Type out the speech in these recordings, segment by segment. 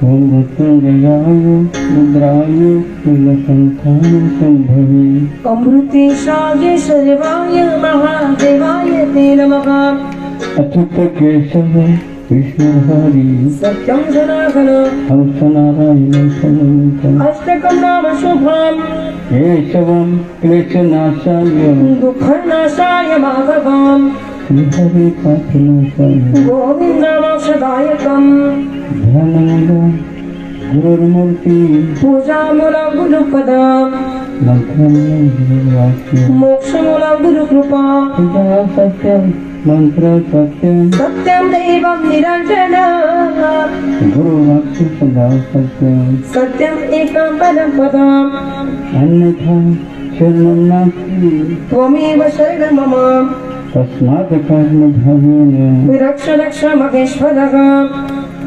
ओम मृत्युंजयाय रुद्राय नीलकंठाय संभवे अमृतेशाय शर्वाय महादेवाय ते नमः। अच्युत केशव विष्णु हरि सत्यं जनार्दन हंस नारायण सनंदन अष्टकं नाम शुभम् केशवं क्लेशनाशाय दुःखनाशाय माधवम् हरे पापनाशाय गोविन्दमोक्षदायकम् ध्यानमूलं गुरुर्मूर्ति पूजामूलं गुरुपदम् मंत्रमूलं गुरुवाक्य मोक्षमूलं गुरुकृपा पूजा सत्यं मंत्र सत्यं सत्यं दैवं निरञ्जनम् गुरुवाक्य सदा सत्यं सत्यम् एकं परं पदम् अन्यथा शरणं नास्ति त्वमेव शरणं मम तस्मात् कर्मभावेन रक्ष रक्ष महेश्वरः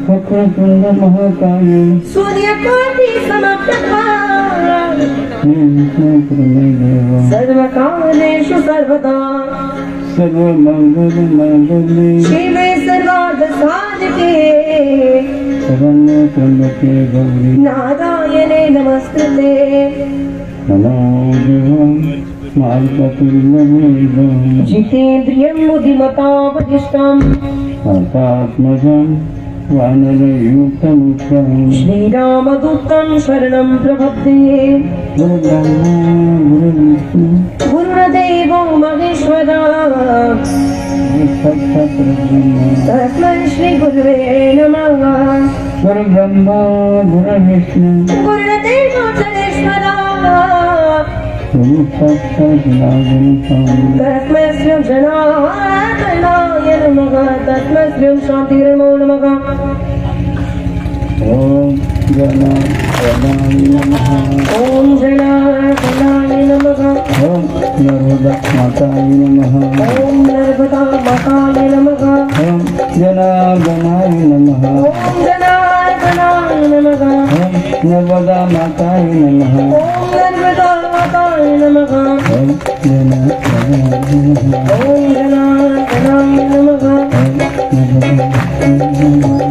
वक्रतुण्ड महाकाय सूर्यकोटि समप्रभा निर्विघ्नप्रमेदेव सर्वकालेषु सर्वदा सर्वमङ्गलमाङ्गल्ये शिवे सर्वार्थसाधिके शरण्ये त्र्यम्बके गौरी नारायणे नमस्कृते नमो देवं मार्गतुल्यवेदं जितेन्द्रियं बुद्धिमता वरिष्ठम् मातात्मजं वानरयूथमुख्यं श्रीरामदूतं शरणं प्रपद्ये गुरुब्रह्मा गुरुविष्णु गुरुदेवो महेश्वरा साक्षात् परब्रह्म तस्मै श्रीगुरुवे नमः गुरुब्रह्मा गुरुविष्णु गुरुदेवो महेश्वरा गुरु साक्षात् नारायण तस्मै श्री जनार्दनाय नमः तस्मै श्री शान्तिर्नमो नमः ओम गणानाय नमः ॐ जनार्दनाय नमः ओम नर्मदा माताय नमः ॐ नर्मदा माताय नमः ओम जनार्दनाय नमः ॐ जनार्दनाय नमः ओम नर्मदा माताय नमः ॐ नर्मदा माताय नमः ओम जनार्दनाय नमः ॐ जनार्दनाय नमः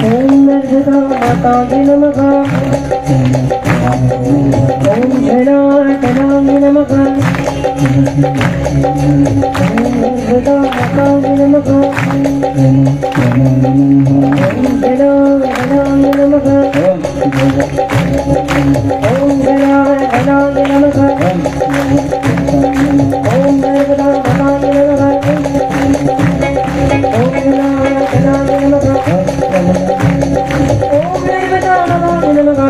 ॐ नर्मदा माताय नमः ॐ जनार्दनाय नमः ॐ नर्मदा माताय नमः ॐ जनार्दनाय नमः ॐ जनार्दनाय नमः ॐ नर्मदा माताय नमः ॐ जनार्दनाय नमः ॐ नर्मदा माताय नमः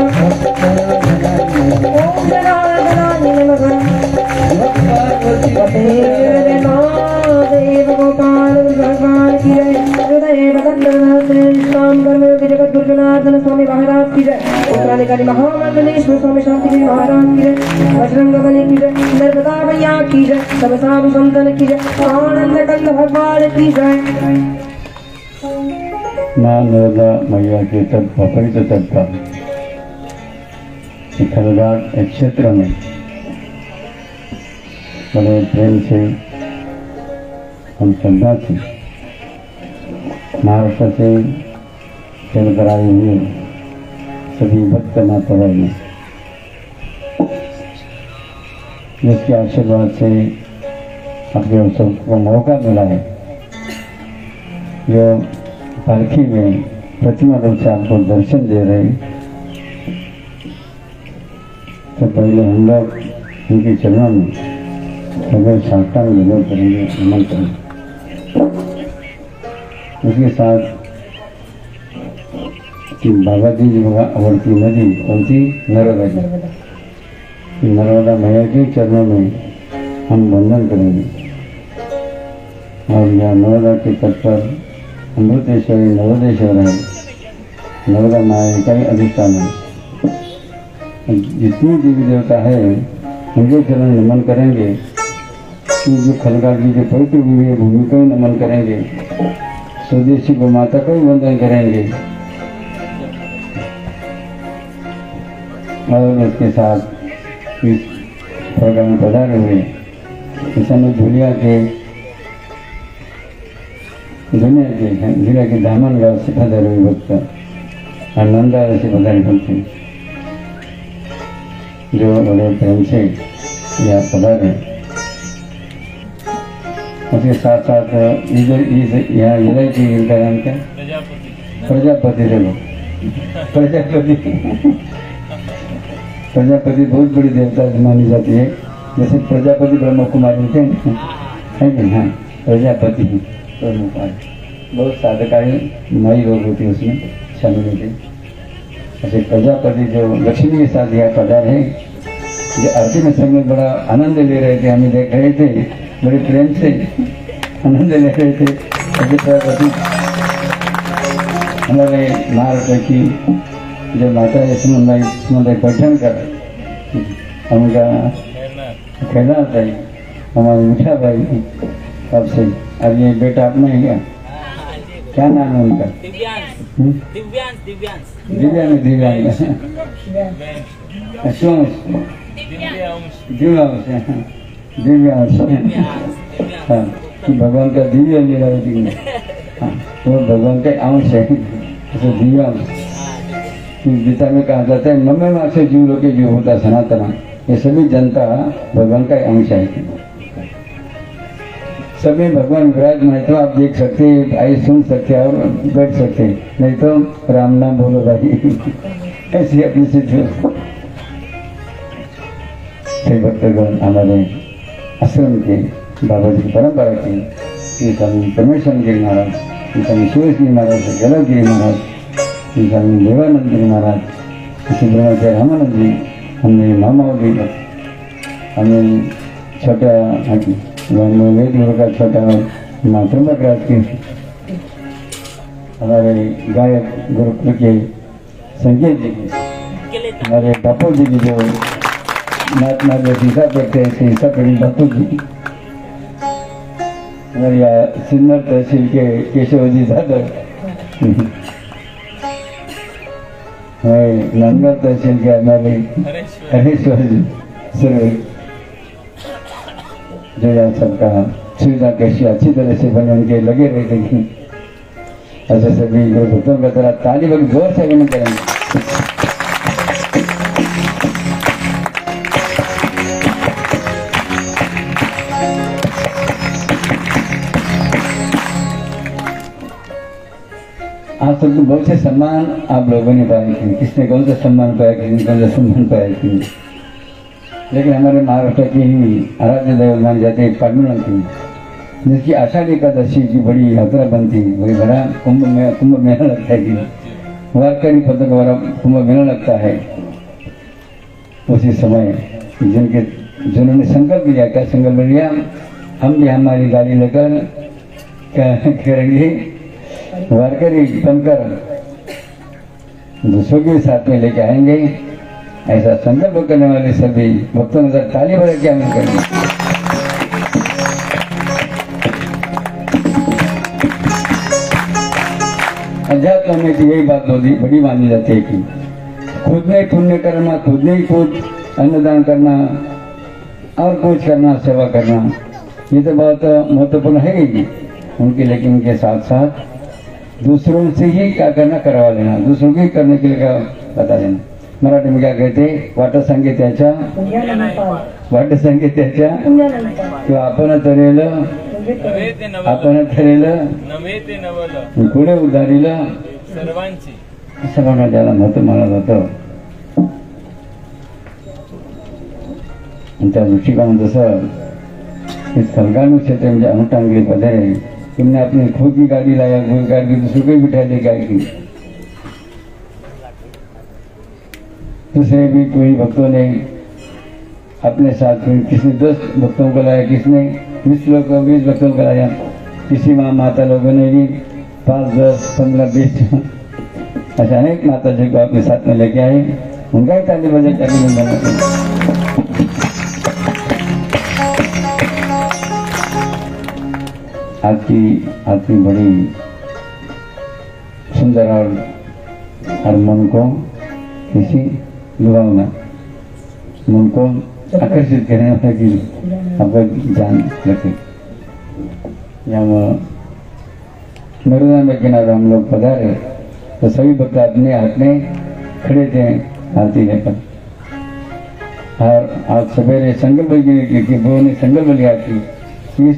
ॐ जनार्दनाय नमः देव गोपाल भगवान की जय हृदय श्याम कर्म जगत गुरु जनार्दन स्वामी महाराज की जय उत्तराधिकारी महामंडलेश्वर स्वामी शांति महाराज की जय बजरंग बली की जय नर्मदा मैया की जय सब साधु संतन की जय आनंद कंद भगवान की जय। माँ नर्मदा मैया के तट पवित्र तट पर खलघाट एक क्षेत्र में बड़े प्रेम से हम श्रद्धा से महाराष्ट्र से चल कर आए हुए सभी भक्त माताओं ने जिसके आशीर्वाद से अपने सबको मौका मिला है जो पालकी में प्रतिमा रूप से आपको दर्शन दे रहे हैं। तो पहले हम लोग उनके चरणों में सभी साष्टांग विनोद करेंगे, नमन करेंगे। उसके साथ बाबा जी अवड़ती नदी कौन सी नर्मदा जी, नर्मदा मैया के चरणों में हम वंदन करेंगे। और यहाँ नर्मदा के तट पर अमृतेश्वरी नवदेश्वर है, नर्मदा माया का ही अधिष्ठान है। जितनी देवी देवता है उनके चरण नमन करेंगे कि जो खलघाट जी के पवित्र भूमि को नमन करेंगे, स्वदेशी गौ माता का भी वंदन करेंगे। और उसके साथ इस प्रोग्राम में पधारे हुए इस समय धुलिया के जिले के दामन गाँव से पधारे हुए भक्त नंदा ऐसे पधारे होते हैं, जो बड़े प्रेम से यहाँ पधारे। उसके साथ साथ इधर यहाँ इधर की इनका नाम क्या? प्रजापति। देखो प्रजापति प्रजापति बहुत बड़ी देवता मानी जाती है। जैसे प्रजापति ब्रह्म कुमारी थे है कि? हाँ, प्रजापति ब्रह्म कुमारी बहुत साधकारी मई लोग होती है, उसमें शामिल होते। ऐसे प्रजापति जो लक्ष्मी के साथ यहाँ पधार है, जो आरती में सब लोग बड़ा आनंद ले रहे थे, हमें देख रहे थे, बड़े प्रेम से आनंद ले रहे थे। ऐसे प्रजापति हमारे महाराष्ट्र की जो माता है समुदाय बैठन कर उनका कहना चाहिए, हमारे मीठा भाई अब से। अब ये बेटा अपना ही क्या नाम है उनका? दिव्यांश हाँ, भगवान का दिव्य लीलावती। हाँ, वो भगवान का अंश है, दिव्यांश। गीता में कहा जाता है नम्य माँ से जीव लोग जो होता सनातना, ये सभी जनता भगवान का अंश है। सभी भगवान विराजमान है, तो आप देख सकते हैं, आए सुन सकते हैं और बैठ सकते हैं, नहीं तो राम नाम बोलो भाई। ऐसी अपनी स्थिति भक्तगण हमारे आश्रम के बाबा जी की परंपरा की स्वामी परमेश्वर गिरी महाराज, स्वामी सुरेश गिरी महाराज, गलव गिरी महाराज, स्वामी देवानंद गिरी महाराज, ब्रह्माचार्य रामानंद जी, हमने मामा जी, हमें छोटा वेद गुरु का छोटा मातृमक राज की, हमारे गायक गुरुकुल के संकेत जी की, हमारे बापू जी की जो महात्मा जो शीशा पेटते हैं शीशा पेटी बापू जी, हमारे यहाँ सिन्नर तहसील के केशव जी दादर, हमारे नंदगढ़ तहसील के हमारे हरेश्वर जी सुरेश, जो यहाँ सबका सुविधा कैसी अच्छी तरह से बने उनके लगे रहते हैं। ऐसे सभी भक्तों का तरह ताली बड़ी जोर से बने करेंगे। आज तक तो बहुत से सम्मान आप लोगों ने पाए थे, किसने कौन सा सम्मान पाया, किसने कौन सा सम्मान पाया थी, लेकिन हमारे महाराष्ट्र की ही आराध्य दैवत मानी जाती है पांडुरंग की, जिसकी आषाढ़ एकादशी की बड़ी यात्रा बनती है, बड़ी बड़ा कुंभ मेला लगता है कि वारकरी पद द्वारा कुंभ मेला लगता है। उसी समय जिन्होंने संकल्प लिया, क्या संकल्प लिया? हम भी हमारी गाड़ी लेकर करेंगे वारकरी बनकर दूसरों के साथ में लेके आएंगे। ऐसा संकल्प करने वाले सभी भक्तों ने ताली बजा के आनंद करेंगे। अध्यात्म में तो यही बात बड़ी मानी जाती है कि खुद ने पुण्य करना, खुद ने ही खुद अन्नदान करना और कुछ करना, सेवा करना, ये तो बहुत महत्वपूर्ण है ही उनके, लेकिन उनके साथ साथ दूसरों से ही क्या करना करवा लेना, दूसरों के करने के लिए क्या बता देना। मराठी में क्या कहते? वाट सांगे त्याच्या किंवा आपण ठरेलं पुढे उधारीलं सर्वांची, असं म्हणा ज्याला महत्व मानलं जातं। त्या दृष्टिकोन जसं सलगानु क्षेत्र म्हणजे अनुटांगली पधारे, तुमने अपनी खुद की गाड़ी लाया, कोई गाड़ी दूसरे को बिठा दे गाड़ी, दूसरे भी कोई भक्तों ने अपने साथ, किसने 10 भक्तों को लाया, किसने 20 भक्तों को लाया, किसी माता लोगों ने भी 5, 10, 15, 20 ऐसे अनेक माता जी को अपने साथ में लेके आए, उनका ही ताली बजा करने बना। आपकी बड़ी सुंदर और मन को किसी लुभावना, मन को आकर्षित करने वाला की आपका जान रखे। यहाँ नर्मदा में किनारे हम लोग पधारे, तो सभी भक्त अपने हाथ में खड़े थे आरती लेकर। और आज सवेरे संकल्प की वो ने संकल्प लिया कि इस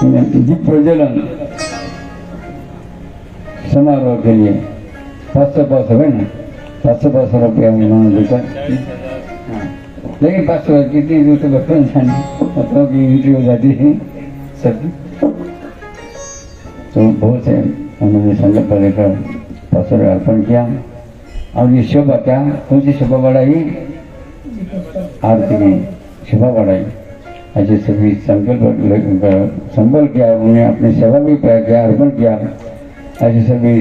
दीप प्रज्वलन समारोह के लिए 500 है ना, 500 रुपया उन्होंने देकर। लेकिन 500 कितनी दूर तो बचपन जाने मतलब की एंट्री हो जाती है सब। तो बहुत से उन्होंने संकल्प लेकर 500 अर्पण किया। और ये शोभा क्या, कौन सी शोभा बढ़ाई? आरती की शोभा बढ़ाई। ऐसे सभी संकल्प किया, उन्हें अपनी सेवा भी किया, अर्पण किया। ऐसे सभी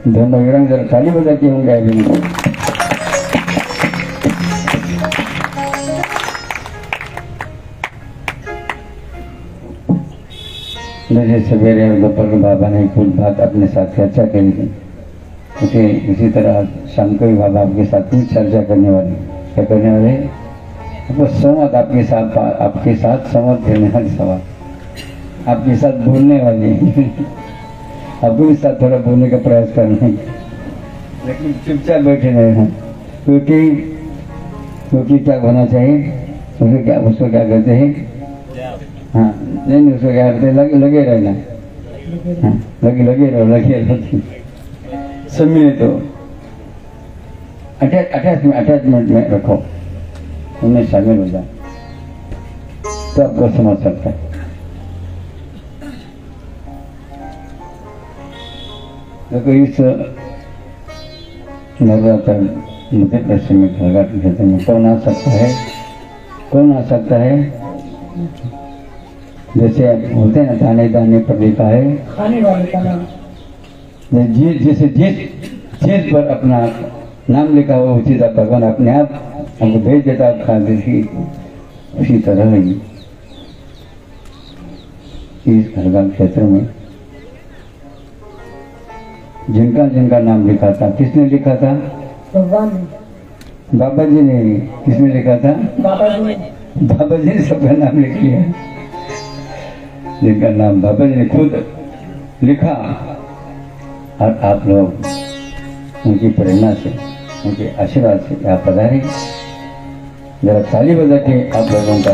दोनों विरंग जरा ताली बजाती होंगे अभी। जैसे सवेरे और दोपहर को बाबा ने कुछ बात अपने साथ चर्चा करी थी, इसी तरह शाम को भी बाबा आपके साथ कुछ चर्चा करने वाले। क्या करने वाले? आपको संवाद आपके साथ संवाद करने वाली सवाल, आपके साथ बोलने वाली आपको भी साथ थोड़ा बोलने का प्रयास करना, लेकिन चुपचाप बैठे रहे हैं। क्योंकि क्या होना चाहिए, उसको क्या कहते हैं? हाँ नहीं, उसको क्या करते हैं? लगे रहना। हाँ, लगे रहो सम्मिलित हो, अटैचमेंट में रखो, उनमें शामिल हो जाए तो आपको समझ सकता है। देखो इस नवरात्र मध्य प्रदेश में घाट क्षेत्र में कौन आ सकता है? जैसे होते हैं ना, दाने दाने पर लिखा है खाने वाले का नाम। जैसे जिस पर अपना नाम लिखा हो उसी तरह भगवान अपने आप हमको भेज देता है खाने की। उसी तरह ही इस घाट क्षेत्र में जिनका नाम लिखा था, किसने लिखा था? भगवान बाबा जी ने। किसने लिखा था? बाबा जी ने सबका नाम लिख लिया। जिनका नाम बाबा जी ने खुद लिखा और आप लोग उनकी प्रेरणा से, उनके आशीर्वाद से यहाँ पधारे। जरा ताली बजा के आप लोगों का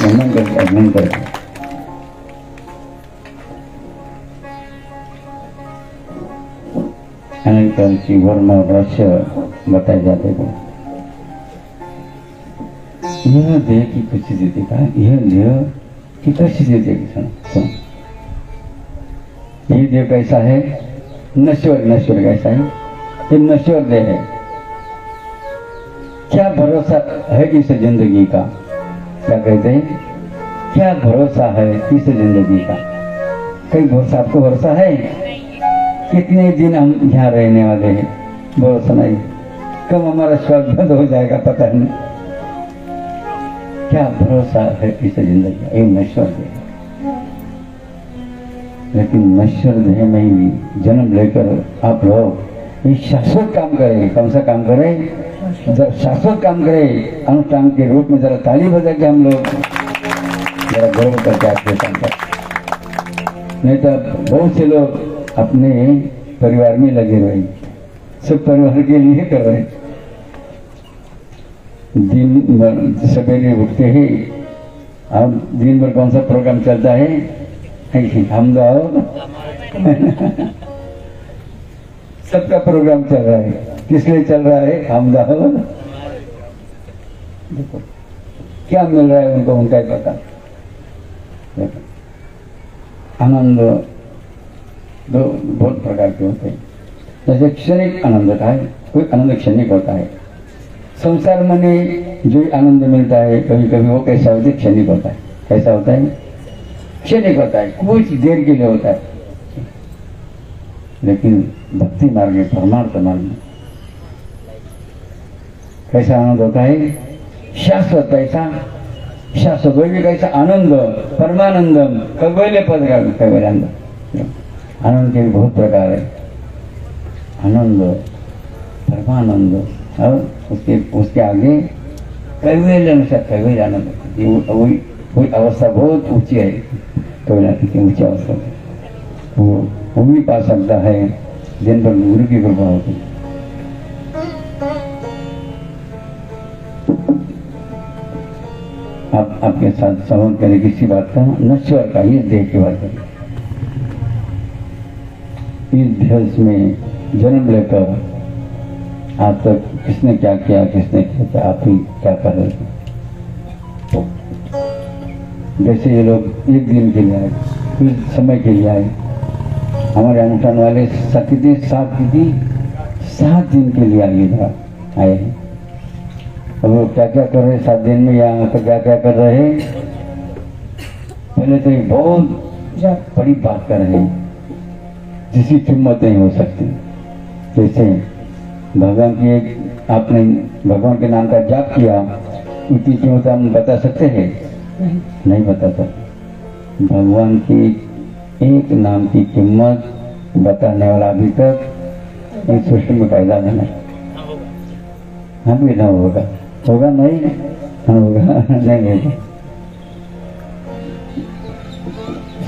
वंदन करके अभिनंदन करके अनेक तरह की वर्म और रहस्य बताए जाते हैं। यह देह की कुछ स्थिति का, यह देह की कैसी स्थिति सुन, ये देह कैसा है? नश्वर कैसा है? ये नश्वर देह है। क्या भरोसा है इस जिंदगी का? क्या कहते हैं? क्या भरोसा है इस जिंदगी का? कई भरोसा, आपको भरोसा है? कितने दिन हम यहाँ रहने वाले हैं? भरोसा नहीं। कब हमारा श्वास बंद हो जाएगा पता नहीं। क्या भरोसा है इस जिंदगी का? ये नश्वर देह, लेकिन नश्वर देह में ही जन्म लेकर आप लोग ये शाश्वत काम करें। कौन सा काम करें? जब शाश्वत काम करें अनुष्ठान के रूप में, जरा ताली बजा के हम लोग जरा गर्व करके आपके काम करें। नहीं तो बहुत से लोग अपने परिवार में लगे रहे, सब परिवार के लिए कर रहे। दिन भर सवेरे उठते ही अब दिन भर कौन सा प्रोग्राम चलता है? हम जाओ सबका प्रोग्राम चल रहा है। किस लिए चल रहा है? हम जाओ। देखो क्या मिल रहा है उनको, उनका ही पता। आनंद दो बहुत प्रकार के होते हैं। जैसे क्षणिक आनंद होता है, कोई आनंद क्षणिक होता है। संसार में जो आनंद मिलता है कभी कभी वो कैसा होता है? क्षणिक होता है। कैसा होता है? क्षणिक होता है, कुछ देर के लिए होता है। लेकिन भक्ति मार्ग में, परमार्थ मार्ग में कैसा आनंद होता है? शाश्वत। कैसा शाश्वत? वही कैसा आनंद? परमानंदम कवैले पद का कवैल आनंद के भी बहुत प्रकार है। आनंद, परमानंद और उसके आगे कैवल्य अनुसार कैवल्य आनंद। वही अवस्था बहुत ऊंची है। कबीरनाथ के ऊंचा अवसर वो भी पा सकता है जिन पर गुरु की कृपा होती। आप आपके साथ संवाद करें किसी बात का, नश्वर का, इस देह की बात करें। इस देश में जन्म लेकर आज तक किसने क्या किया, किसने क्या किया, आप ही क्या कर रहे थे। जैसे ये लोग एक दिन के लिए आए, कुछ समय के लिए आए, हमारे अनुष्ठान वाले कितने 7 दिन के लिए आए हैं। अब वो क्या क्या कर रहे 7 दिन में, यहाँ पर क्या क्या कर रहे हैं। पहले तो ये बहुत बड़ी बात कर रहे हैं जिसकी कीमत नहीं हो सकती। जैसे भगवान की एक आपने भगवान के नाम का जाप किया, उसकी कीमत हम बता सकते हैं? नहीं बता सकते। भगवान की एक नाम की कीमत बताने वाला अभी तक इस सृष्टि में पैदा नहीं। हम भी ना होगा नहीं होगा नहीं होगा।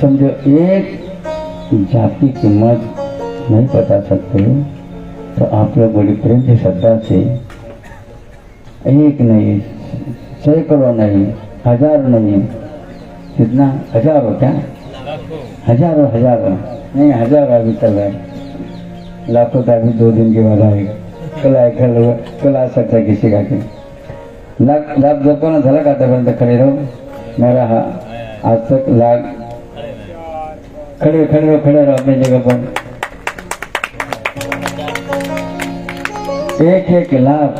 समझो एक जात की कीमत नहीं बता सकते तो आप लोग बड़ी प्रेम की श्रद्धा से एक नहीं, सैकड़ों नहीं, हजारों नहीं, कितना हजारों, क्या हजारों नहीं, हजार अभी चल रहा है, लाखों तो अभी 2 दिन के बाद आएगा। कल आ सकता है किसी का कि लाख जपो ना झलक आता पर्यंत खड़े रहो। मेरा आज तक लाख खड़े रहो अपनी जगह पर। एक लाख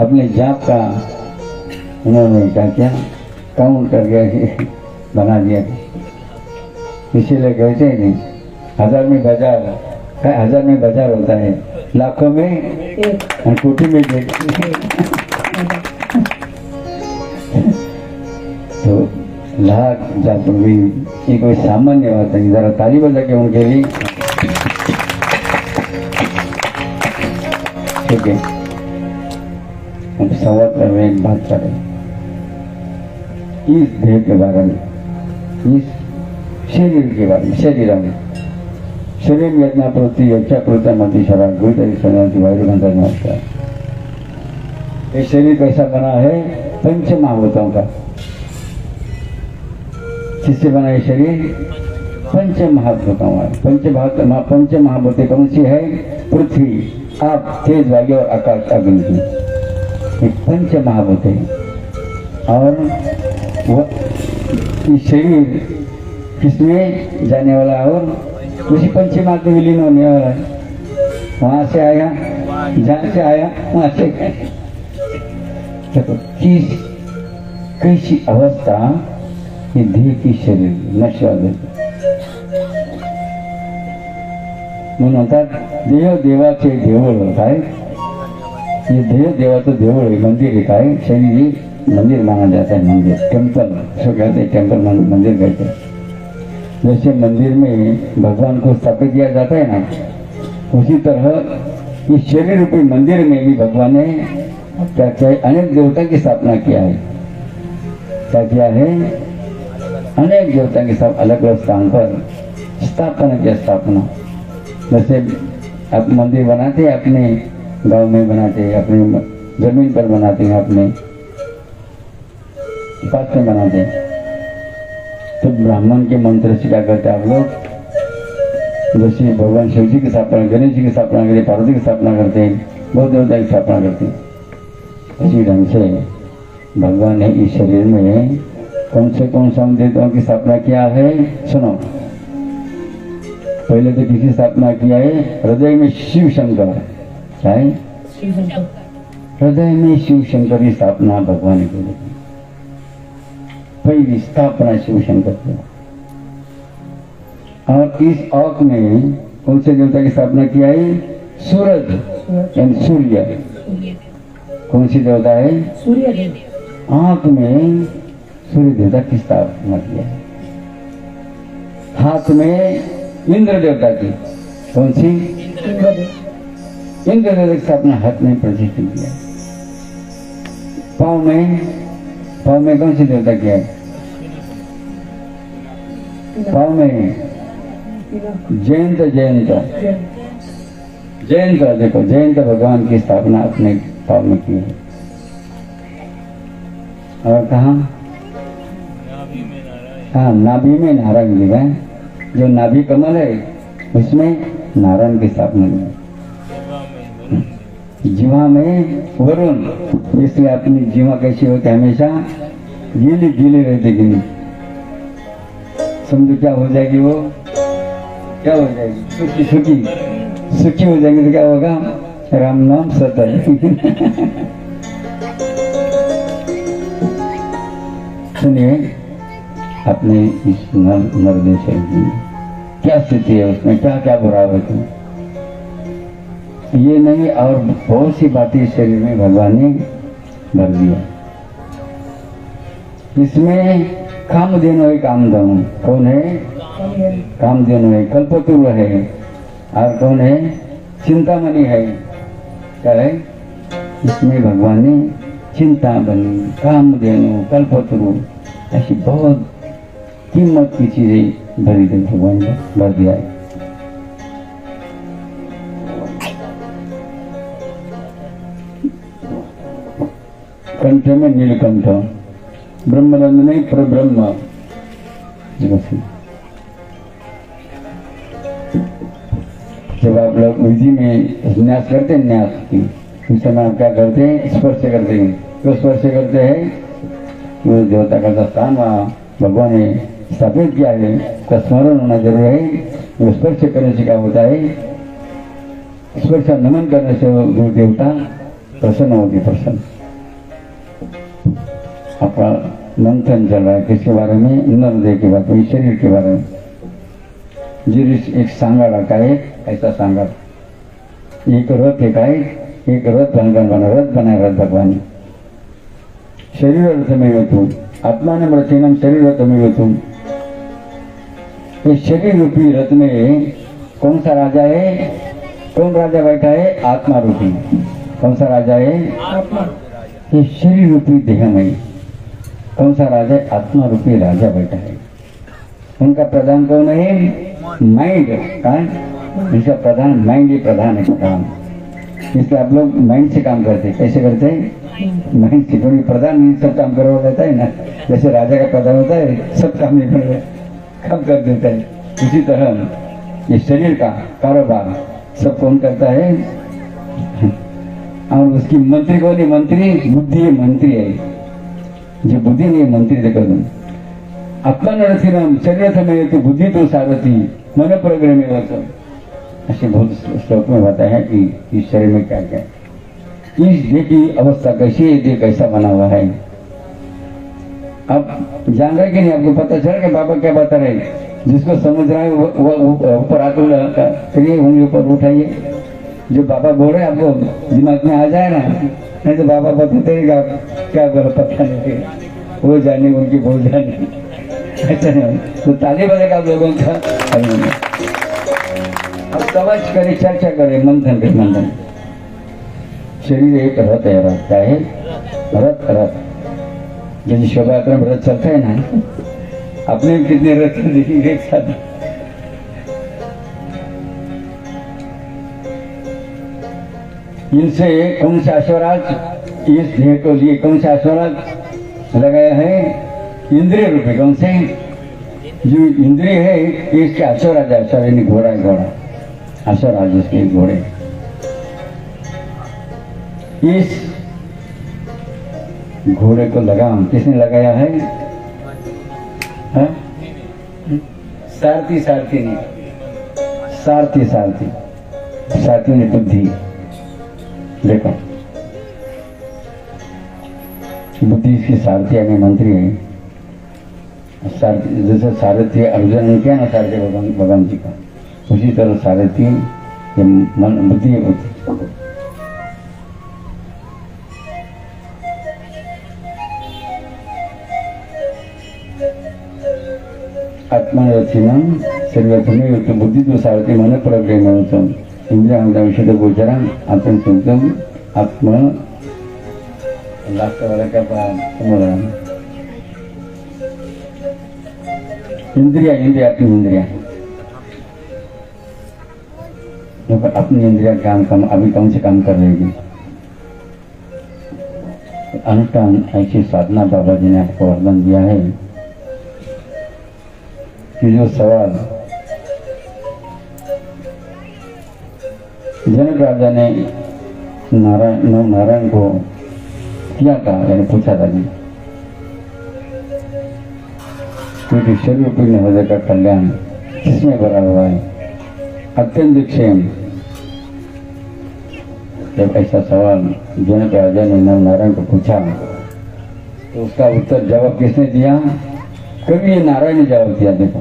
अपने जाप का उन्होंने क्या किया, काउंट करके बना दिया। इसीलिए कहते हैं नहीं, 1000 में बाजार, 1000 में बाजार होता है, लाखों में और कोटि में तो लाख जाप भी ये कोई सामान्य बात नहीं। जरा ताली बजा के उनके लिए। ठीक है, हम संवाद कर रहे, एक बात कर रहे इस देह के बारे में, इस शरीर के बारे में। शरीर में यज्ञ प्रवृत्ति, यज्ञ प्रवृत्ति मति शराब गुरु वायु गंधा नमस्कार। ये शरीर कैसा बना है? पंच महाभूतों का। किससे बना है शरीर? पंच महाभूतों का। पंच महाभूत कौन सी है? पृथ्वी, आप, तेज, वायु और आकाश अग्नि की, ये पंच महाभूत है। और वो शरीर किसमें जाने वाला है? और उसी पंच महाभूत में विलीन होने वाला है। वहां से आया, जहां से आया वहां से गया। देखो कैसी अवस्था ये देह की शरीर नशा देते म्हणतात देव देवाचे देवळ काय, ये देव देवाचं देवळ है, मंदिर है। काय शरीर ही मंदिर माना जाता है, मंदिर, टेम्पल सो कहते हैं, टेम्पल मंदिर कहते हैं। जैसे मंदिर में भगवान को स्थापित किया जाता है ना, उसी तरह इस शरीर रूपी मंदिर में भी भगवान ने क्या किया? अनेक देवता की स्थापना किया है। क्या किया है? अनेक देवता के साथ अलग अलग स्थान पर स्थापना किया। स्थापना जैसे आप मंदिर बनाते हैं, अपने गांव में बनाते हैं, अपनी जमीन पर बनाते हैं, अपने पास में बनाते हैं। तो ब्राह्मण के मंत्र से क्या करते हैं आप लोग? जैसे भगवान शिव जी की स्थापना, गणेश जी की स्थापना करते, पार्वती की स्थापना करते हैं, बहुत देवता की स्थापना करते हैं। इसी ढंग से भगवान ने इस शरीर में कौन से देवताओं की स्थापना किया है? सुनो, पहले तो किसी स्थापना किया है? हृदय में शिव शंकर। क्या है? हृदय में शिव शंकर की स्थापना भगवान की पहली स्थापना शिव शंकर की। और इस आंख में कौन से देवता की स्थापना किया है? सूरज यानी सूर्य। कौन सी देवता है? सूर्य। आंख में सूर्य देवता की स्थापना किया है। हाथ में इंद्र देवता की, कौन सी? इंद्र देवता की स्थापना हाथ में प्रतिष्ठित किया। पाँव में कौन सी देवता किया है? पाँव में जयंत जयंत जयंत, देखो जयंत भगवान की स्थापना अपने पाँव में की है। और कहाँ? हाँ, नाभि में नारायण जी है। जो नाभि कमल है उसमें नारायण की स्थापना है। जीवा में वरुण, इसलिए अपनी जीवा कैसी होती है? हमेशा गीली गीली रहती कि नहीं? समझो क्या हो जाएगी वो? क्या हो जाएगी? सुखी सुखी सुखी हो जाएगी तो क्या होगा? राम नाम सतत। सुनिए, अपने इस नर्दे शरीर की क्या स्थिति है, उसमें क्या क्या बुरावट है, ये नहीं और बहुत सी बातें इस शरीर में भगवान ने भर दिया। इसमें कामधेनु है, कामधेनु कौन है? कामधेनु है, कल्पतरु है, और कौन है? चिंतामणि है। क्या है? इसमें भगवान ने चिंतामणि, कामधेनु, कल्पतरु ऐसी बहुत कीमत की चीजें भरी थी, भगवान ने भर दिया है। कंठ में नीलकंठ, ब्रह्मानंद में परब्रह्म। जब आप लोग विधि में न्यास करते हैं, न्यास की उस समय आप क्या करते हैं? स्पर्श करते हैं। क्यों स्पर्श करते हैं? वो देवता का स्थान वहाँ भगवान ने स्थापित किया है, उसका स्मरण होना जरूर है। स्पर्श करने से क्या होता है? स्पर्श नमन करने से वो देवता प्रसन्न होती, प्रसन्न। आपका मंथन चल रहा है किसके बारे में? नर्दे के बारे में, शरीर के बारे में। जिस एक सांगड़ आता है, ऐसा सांगड़, एक रथ है, एक रथ बनाया रथ भगवान ने। शरीर रथ में हो तुम, आत्मा ने मृत्यु शरीर रथ में हो तुम। इस शरीर रूपी रथ में कौन सा राजा है? कौन राजा बैठा है? आत्मा रूपी। कौन सा राजा है? आत्मा। ये शरीर रूपी देह में कौन सा राजा? आत्मा रूपी राजा बैठा है। उनका प्रधान कौन है? माइंड का। इसका प्रधान माइंड ही प्रधान है, प्रधान। इसलिए आप लोग माइंड से काम करते हैं। कैसे करते हैं? माइंड से। क्योंकि प्रधान सब काम करवा देता है ना, जैसे राजा का प्रधान होता है, सब काम नहीं काम कर देता है। उसी तरह ये शरीर का कारोबार सब कौन करता है? और उसकी मंत्री कौन है? मंत्री बुद्धि मंत्री है। जो बुद्धि नहीं मंत्री देखो तुम। अपना रथिनम शरीर समय तो बुद्धि तो सारथी मन प्रग्रह में वचन। ऐसे बहुत श्लोक में बताया है कि इस शरीर में क्या क्या है। इस देह की अवस्था कैसी है, देह कैसा बना हुआ है। आप जान रहे कि नहीं? आपको पता चल रहा है बाबा क्या बता रहे? जिसको समझ रहा है वो ऊपर आकर चलिए उंगली ऊपर उठाइए। जो बाबा बोल रहे हैं आपको दिमाग में आ जाए ना, नहीं तो बाबा बताते रहेगा क्या बोला पता नहीं, वो जाने उनकी बोल जाने। अच्छा नहीं तो ताली बजेगा आप लोगों का। अब समझ करे, चर्चा करे, मंथन करे, मंथन। शरीर एक रथ है, रथ क्या है? रथ रथ जैसे शोभा यात्रा में रथ चलता है ना, अपने कितने रथ देखिए एक साथ। इनसे कौन सा अश्वराज इस देह को लिए? कौन सा अश्वराज लगाया है? इंद्रिय रूपी। कौन से? जो इंद्रिय है इसके अश्वराज है। अश्वराज घोड़ा है, घोड़ा अश्वराज इसके घोड़े। इस घोड़े को लगाम किसने लगाया है? सारथी, सारथी ने, सारथी सारथी सारथी ने बुद्धि। देखो बुद्धि इसकी सारथी यानी मंत्री है। सारथी जैसे सारथी अर्जुन ने किया ना सारथी भगवान जी का, उसी तरह सारथी ये मन बुद्धि है। बुद्धि आत्मरथिनम शरीरथमे तो बुद्धि तो सारथी मन प्रज्ञानम इंद्रिया विषय गोचरम आत्मसुद्धम आत्म। लास्ट वाला क्या समझ रहा है? इंद्रिया इंद्रिया अपनी इंद्रिया, अपनी इंद्रिया काम अभी कम से कम कर लेगी। अनुष्ठान ऐसी साधना बाबा जी ने आपको वर्णन दिया है कि जो सवाल जनक राजा ने नारायण को किया था, यानी पूछा था कि क्योंकि शरीर में हृदय का कल्याण किसमें भरा हुआ है, अत्यंत क्षेम। जब ऐसा सवाल जनक राजा ने नारायण को पूछा तो उसका उत्तर जवाब किसने दिया? कभी ये नारायण ने जवाब दिया। देखो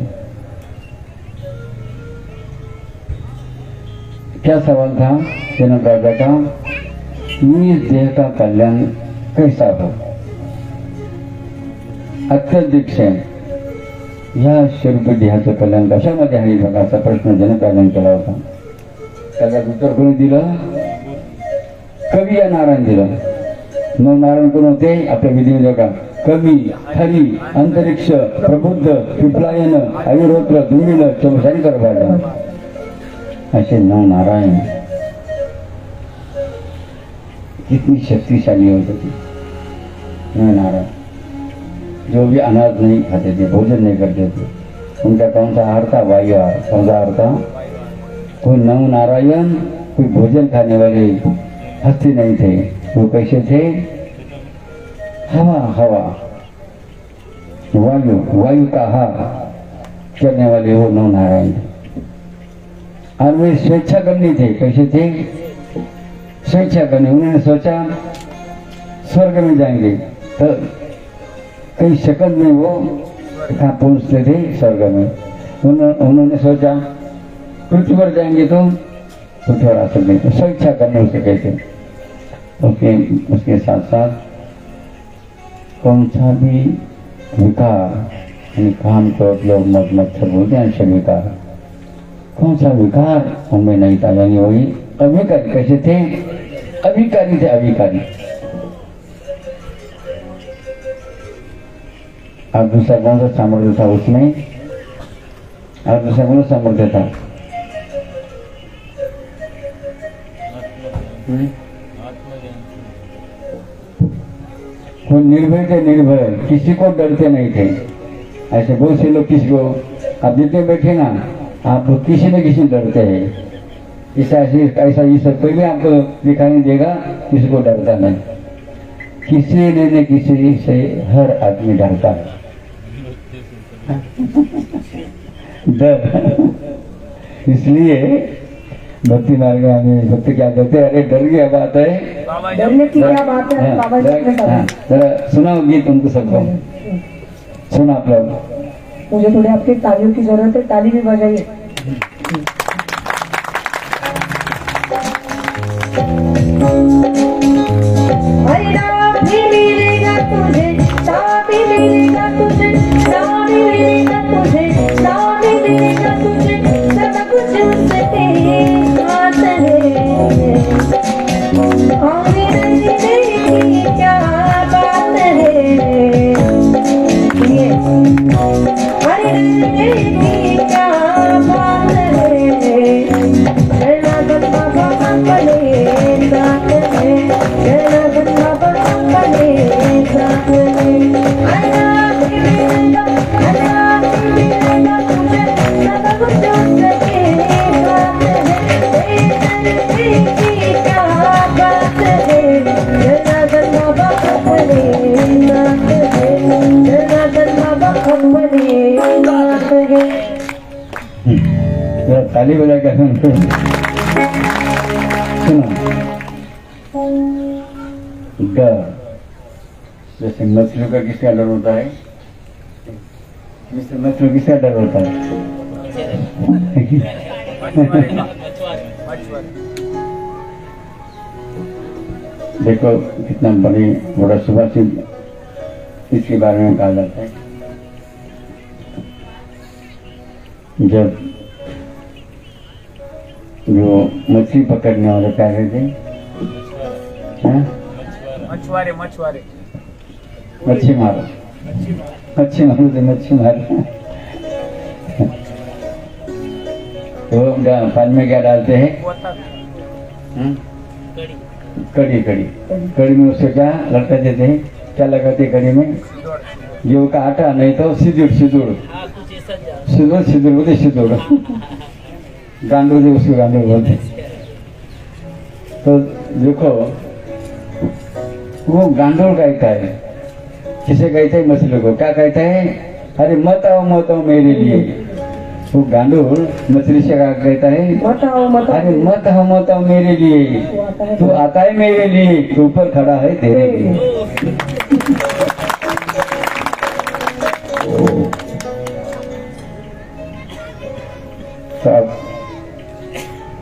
क्या सवाल था जनक राजा का, इस देह का कल्याण कैसा हो, अत्यधिक क्षेम, या शरीर देहाचं कल्याण कशामध्ये आहे बघा, असा प्रश्न जनक राजाने केला होता। त्याला उत्तर कोणी दिलं? कवी या नारायण दिलं। मग नारायण कोण होते? आपल्या विधिमध्ये का कवी, हरी, अंतरिक्ष, प्रबुद्ध, विप्लायन, आयुर्वत्र, दुर्मिळ, चमशारी करवायला, ऐसे नौ नारायण कितनी शक्तिशाली होते थे। नौ नारायण जो भी अनाज नहीं खाते थे, भोजन नहीं करते थे, उनका कौन सा आहार था? वायु आहार। कौन सा आहार था? कोई नौ नारायण कोई भोजन खाने वाले हस्ती नहीं थे। वो कैसे थे? हवा हवा वायु, वायु का आहार करने वाले वो नौ नारायण थे। और वे स्वेच्छा करनी थे। कैसे थे? स्वेच्छा करनी। उन्होंने सोचा स्वर्ग में जाएंगे, तो कई सेकंड में वो कहाँ पहुंचते थे? स्वर्ग में। उन्होंने सोचा पृथ्वी पर जाएंगे तो पृथ्वी पर आ सकते। तो स्वेच्छा करने उसे कहते। उसके साथ साथ कौन सा भी विकार, यानी काम, क्रोध, लोभ, मद, मत्सर बोलते हैं ऐसे विकार, कौन सा विकार उनमें नहीं था, यानी वही अभिकारी। कैसे थे? अभिकारी थे, अभिकारी। और दूसरा कौन सा सामर्थ्य था उसमें? और दूसरा कौन सा सामर्थ्य था? वो निर्भय थे, निर्भय, किसी को डरते नहीं थे। ऐसे बहुत से लोग किसी को, आप जितने बैठे ना, आप किसी न किसी डरते हैं। ऐसा ईश्वर कोई भी आपको दिखाई नहीं देगा, किसी को डरता नहीं। किसी न किसी से हर आदमी डरता है। डर, इसलिए भक्ति मार्ग में भक्ति क्या कहते हैं? अरे डर की बात है, डरने की क्या बात है? बाबा जी ने कहा। जरा सुनाओ गीत उनको सबको, सुना आप लोग। मुझे थोड़ी आपकी तालियों की जरूरत है, ताली भी बजाइए। ताली बजा के सुनो। डर, जैसे मछलियों का किसका डर होता है? मछलियों किसका डर होता है? देखो कितना बड़ा सुभाषित इसके बारे में कहा जाता है। जब जो मछली पकड़ने वाले क्या कहते हैं? मछुआरे मछुआरे मच्छी मारो, मच्छी मारो तो मच्छी मारो। पानी में क्या डालते हैं? कड़ी। कड़ी में उसको क्या लड़का देते हैं? क्या लगाते हैं कड़ी में? गेहूं का आटा, नहीं तो सिंदूर बोलते, सिंदूर गांडू जो उसको गांडू बोलते। तो देखो वो गांडोल कहता है, किसे कहता है? मछली को क्या कहता है? अरे मत आओ मेरे लिए। वो गांडोल मछली से क्या कहता है? अरे मत आओ मेरे लिए, तू आता है मेरे लिए, तू ऊपर खड़ा है तेरे लिए। तो अब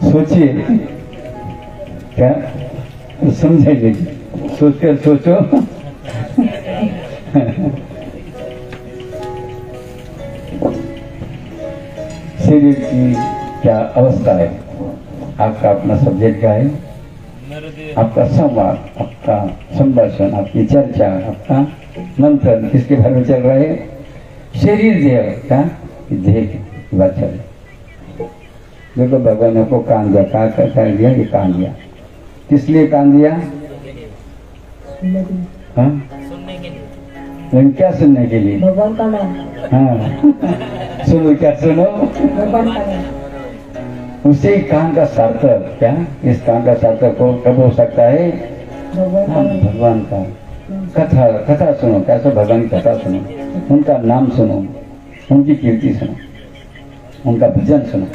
सोचिए, क्या समझाइए, सोचो शरीर की क्या अवस्था है। आपका अपना सब्जेक्ट क्या है? आपका संवाद, आपका संभाषण, आपकी चर्चा, आपका मंथन किसके बारे में चल रहा है? शरीर देह का, देह की बात चल रही। देखो भगवान ने को कान दिया, क्या दिया? ये कान दिया। किस लिए कान दिया? हाँ, लेकिन क्या सुनने के लिए? भगवान का नाम। हाँ सुनो, क्या सुनो? भगवान का नाम। उसे कान का सार्थक क्या? इस कान का सार्थक को कब हो सकता है? भगवान का कथा सुनो। कैसे? भगवान की कथा सुनो, उनका नाम सुनो, उनकी कीर्ति सुनो, उनका भजन सुनो।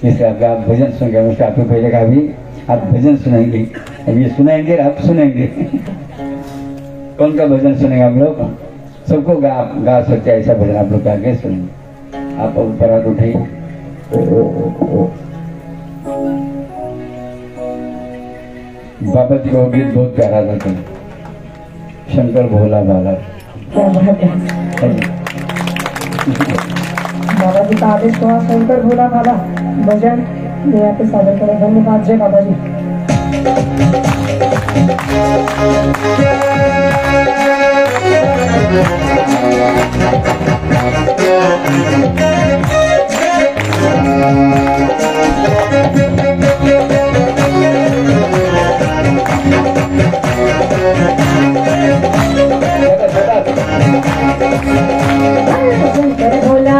इसका आप भजन सुनेंगे, उसका आपको पहले का भी आप भजन सुनेंगे, अब ये सुनाएंगे, आप सुनेंगे। कौन का भजन सुनेंगे आप लोग? सबको गा सकते हैं ऐसा भजन आप लोग आगे सुनेंगे। आप ऊपर हाथ उठाइए। बाबा जी का गीत बहुत प्यारा था, शंकर भोला बाला। बाबा जी का आदेश हुआ, शंकर भोला बाला भजन यहाँ पे सादर करें। धन्यवाद। जय बाबा जी। शंकर भोला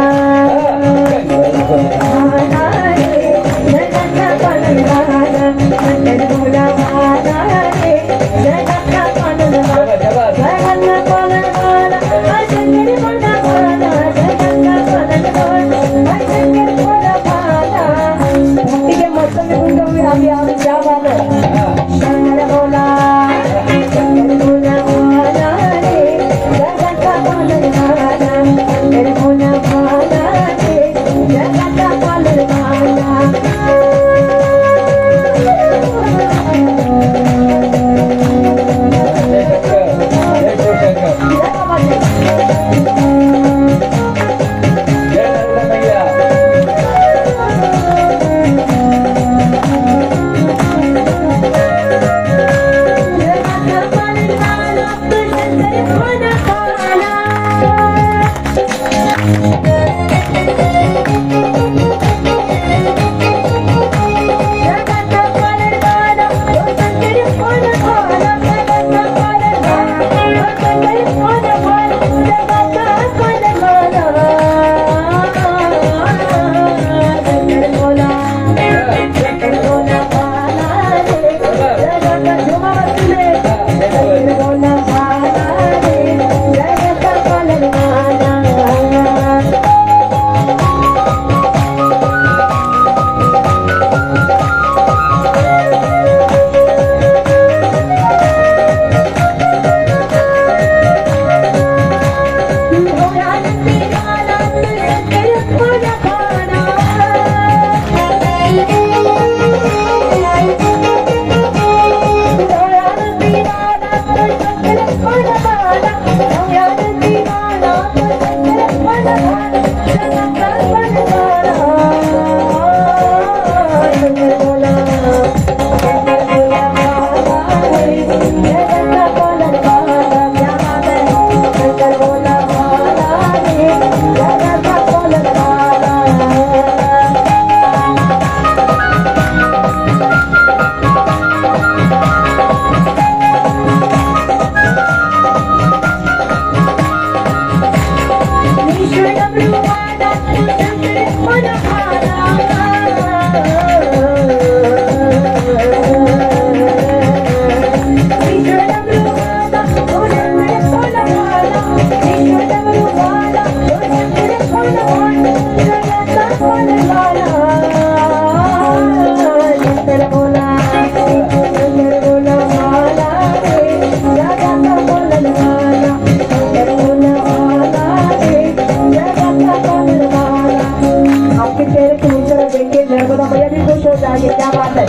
क्या बात है।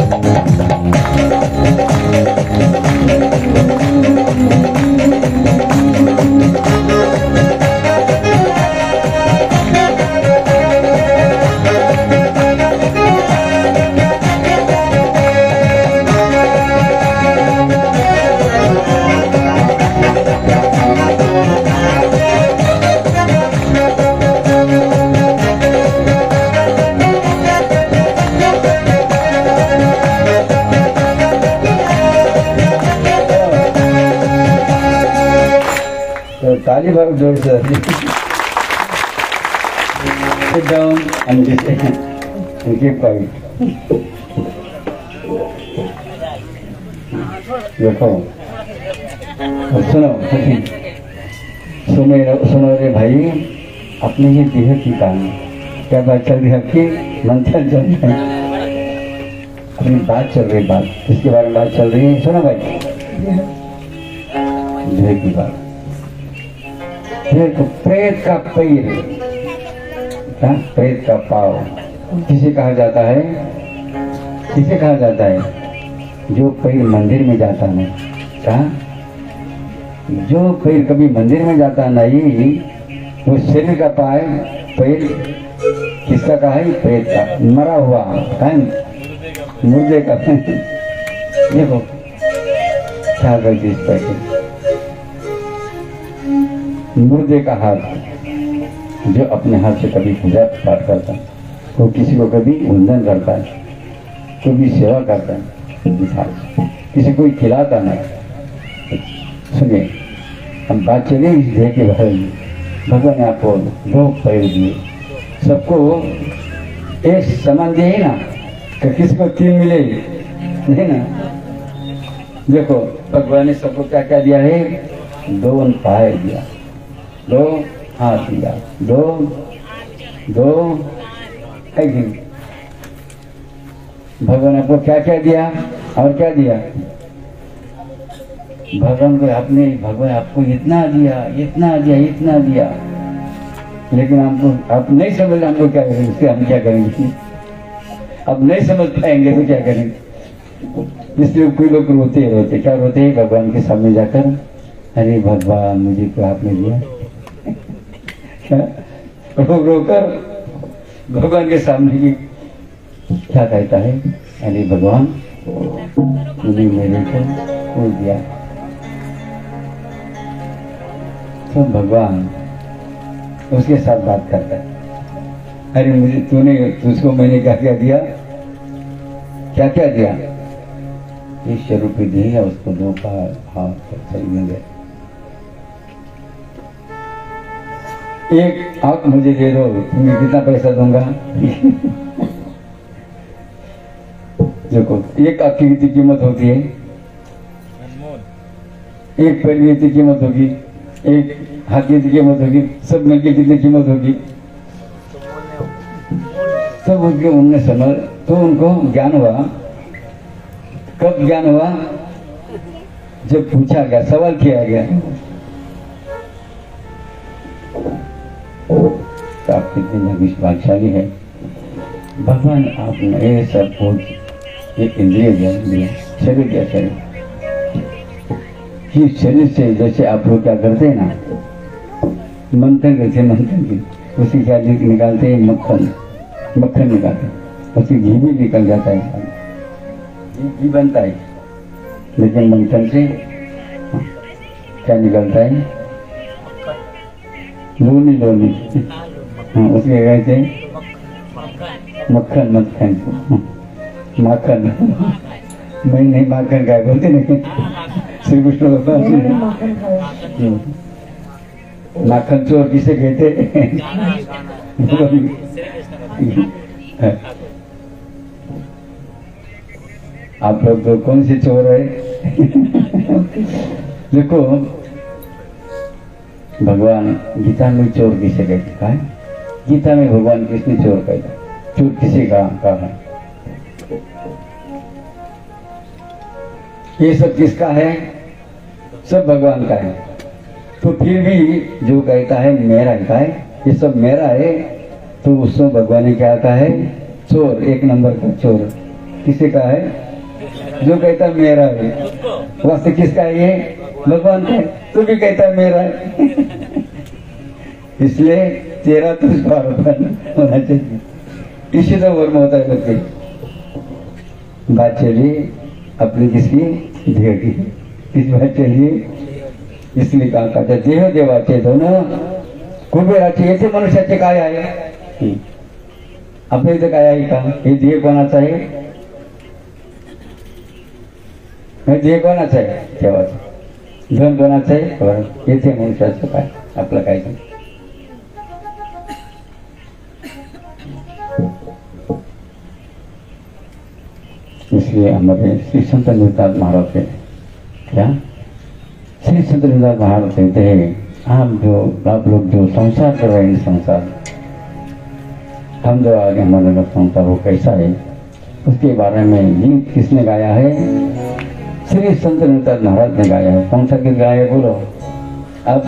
तो ताली बहुत जोर से sit down and just and keep quiet. देखो और सुनो सुनो रे भाई, अपने ही देह की कहानी। क्या बात चल रही है आपकी? मंथन चल रहा है, अपनी बात चल रही, बात किसके बारे में बात चल रही है? सुनो भाई, देह की बात। देखो प्रेत का पैर, क्या प्रेत का पाव किसे कहा जाता है? किसे कहा जाता है? जो पैर मंदिर में जाता नहीं, कहा जो पैर कभी मंदिर में जाता नहीं, वो शरीर का पाए पैर किसका कहा है? प्रेत का, मरा हुआ है, मुर्दे का। देखो क्या करती इस पैर, मुर्दे का हाथ जो अपने हाथ से कभी पूजा पाठ करता है, तो किसी को कभी वंदन करता है, कभी सेवा करता है, किसी को खिलाता नहीं। सुनिए, हम बात चले इस देह के बारे में। भगवान ने आपको दो पैर दिए, सबको एक समान दिए ना, कि किसको तीन मिले नहीं ना। देखो भगवान ने सबको क्या क्या दिया है? दो पाए दिया, दो हाथ दिया, दो भगवान आपको क्या क्या दिया और क्या दिया? भगवान को आपने, भगवान आपको इतना दिया, इतना दिया, इतना दिया, लेकिन हमको आप नहीं समझ, हमको क्या करेंगे? उससे हम क्या करेंगे? अब नहीं समझ पाएंगे तो क्या करेंगे? इसलिए कोई लोग रोते, क्या रोते हैं भगवान के सामने जाकर? अरे भगवान मुझे तो आपने दिया। रोकर भगवान के सामने की क्या कहता है? अरे भगवान तूने मेरे को खोल दिया। तो भगवान उसके साथ बात करता है, अरे मुझे तुझको मैंने क्या क्या दिया? क्या क्या दिया? इस स्वरूप दिया, उसको दो पार हाथ सही मिल गए। एक आंख मुझे दे दो, तुम्हें कितना पैसा दूंगा? देखो एक आंख की कितनी कीमत होती है? एक पैर की कितनी कीमत होगी? एक हाथ की कितनी कीमत होगी? सब मिलकर कितनी कीमत होगी? तब उनने समझ, तो उनको ज्ञान हुआ। कब ज्ञान हुआ? जब पूछा गया, सवाल किया गया, तो आप कितने भाग्यशाली है। भगवान आपने ये सब कुछ, ये इंद्रिय दिया, शरीर क्या शरीर, कि शरीर से जैसे आप लोग क्या करते हैं ना, मंथन करते, मंथन की उसी क्या निकालते हैं? मक्खन निकालते हैं, उसकी घी भी निकल जाता है, घी बनता है, लेकिन मंथन से क्या निकलता है? लोनी हाँ, उसके कहते हैं मक्खन। माखन मैं नहीं, माखन गाय बोलते नहीं, श्री कृष्ण माखन चोर किसे कहते? आप लोग तो कौन से चोर है? देखो भगवान गीता में चोर किसे कहते हैं? गीता में भगवान किसने चोर कहता? चोर किसे कहा है? ये सब किसका है? सब भगवान का है। तो फिर भी जो कहता है मेरा है, ये सब मेरा है, तो उसमें भगवान ने क्या कहा है? चोर, एक नंबर का चोर। किसी का है? जो कहता मेरा है, वास्तव किसका है? ये भगवान का है। तू भी कहता है मेरा है। इसलिए तेरा तुझको अर्पण होना चाहिए। इसी तो वर्म होता है बच्चे। बात चलिए अपनी किसकी? देह की। इस बात चलिए इसलिए कहा कहते देह देवाचे दोनों कुबेराचे येथे मनुष्याचे काय आहे? आपल्या इथे काय आहे का? हे देह कोणाचा आहे? हे देह कोणाचा आहे? देवाचा. धन कोणाचं आहे? बरं, येथे मनुष्याचं काय? आपलं काय नाही. इसलिए हमारे श्री संत निवृत्तानंद महाराज थे क्या? श्री संत निवृत्तानंद महाराज कहते हैं आप लोग जो संसार कर रहे हैं, संसार हम जो आगे हमारे लोग संसार वो कैसा है उसके बारे में गीत किसने गाया है? श्री संत निवृत्तानंद महाराज ने गाया है. कौन सा गीत गाया है बोलो अब?